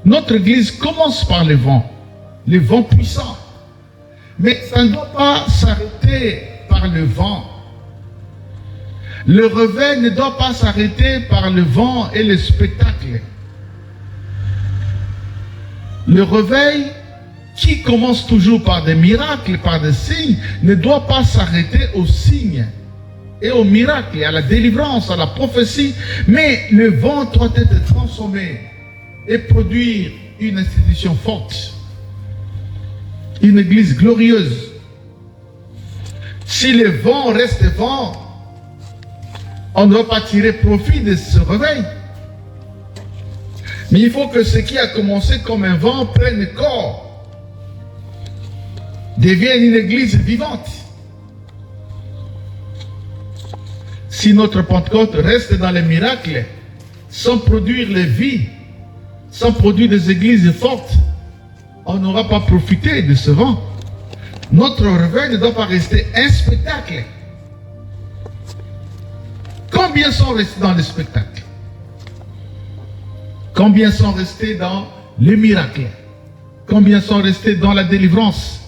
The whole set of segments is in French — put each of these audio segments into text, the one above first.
Notre Église commence par les vents puissants. Mais ça ne doit pas s'arrêter par le vent. Le réveil ne doit pas s'arrêter par le vent et le spectacle. Le réveil, qui commence toujours par des miracles, par des signes, ne doit pas s'arrêter aux signes et aux miracles, à la délivrance, à la prophétie. Mais le vent doit être transformé et produire une institution forte, une église glorieuse. Si le vent reste vent, on ne va pas tirer profit de ce réveil. Mais il faut que ce qui a commencé comme un vent prenne corps, devienne une église vivante. Si notre Pentecôte reste dans les miracles, sans produire les vies, sans produire des églises fortes, on n'aura pas profité de ce vent. Notre réveil ne doit pas rester un spectacle. Combien sont restés dans le spectacle? Combien sont restés dans les miracles? Combien sont restés dans la délivrance?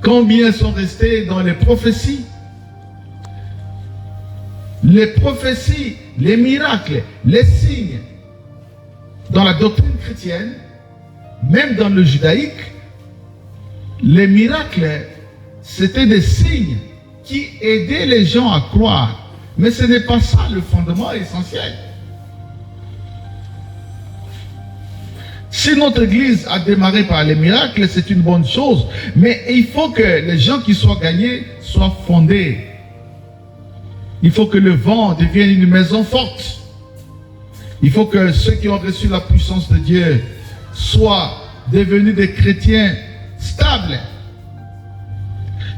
Combien sont restés dans les prophéties? Les prophéties, les miracles, les signes, dans la doctrine chrétienne, même dans le judaïque, les miracles, c'était des signes qui aidaient les gens à croire. Mais ce n'est pas ça le fondement essentiel. Si notre église a démarré par les miracles, c'est une bonne chose. Mais il faut que les gens qui soient gagnés soient fondés. Il faut que le vent devienne une maison forte. Il faut que ceux qui ont reçu la puissance de Dieu soient devenus des chrétiens stables.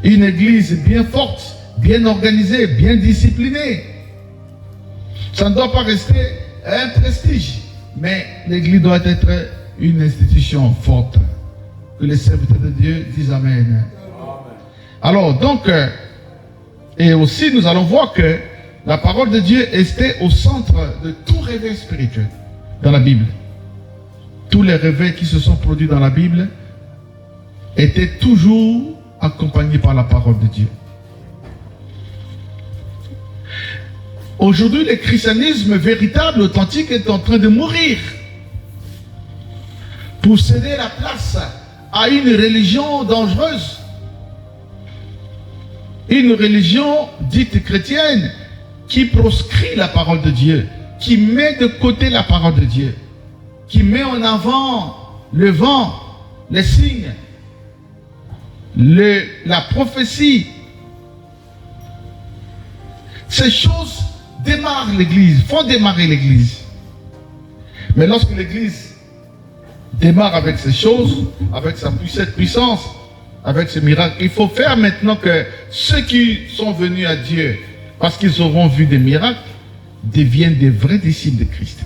Une église bien forte, bien organisée, bien disciplinée. Ça ne doit pas rester un prestige, mais l'église doit être une institution forte. Que les serviteurs de Dieu disent Amen. Alors, donc, et aussi nous allons voir que la parole de Dieu était au centre de tout réveil spirituel dans la Bible. Tous les réveils qui se sont produits dans la Bible étaient toujours accompagnés par la parole de Dieu. Aujourd'hui, le christianisme véritable, authentique, est en train de mourir pour céder la place à une religion dangereuse. Une religion dite chrétienne qui proscrit la parole de Dieu, qui met de côté la parole de Dieu, qui met en avant le vent, les signes, la prophétie. Ces choses démarrent l'église, font démarrer l'église. Mais lorsque l'église démarre avec ces choses, avec cette puissance, avec ce miracle, il faut faire maintenant que ceux qui sont venus à Dieu, parce qu'ils auront vu des miracles, deviennent des vrais disciples de Christ.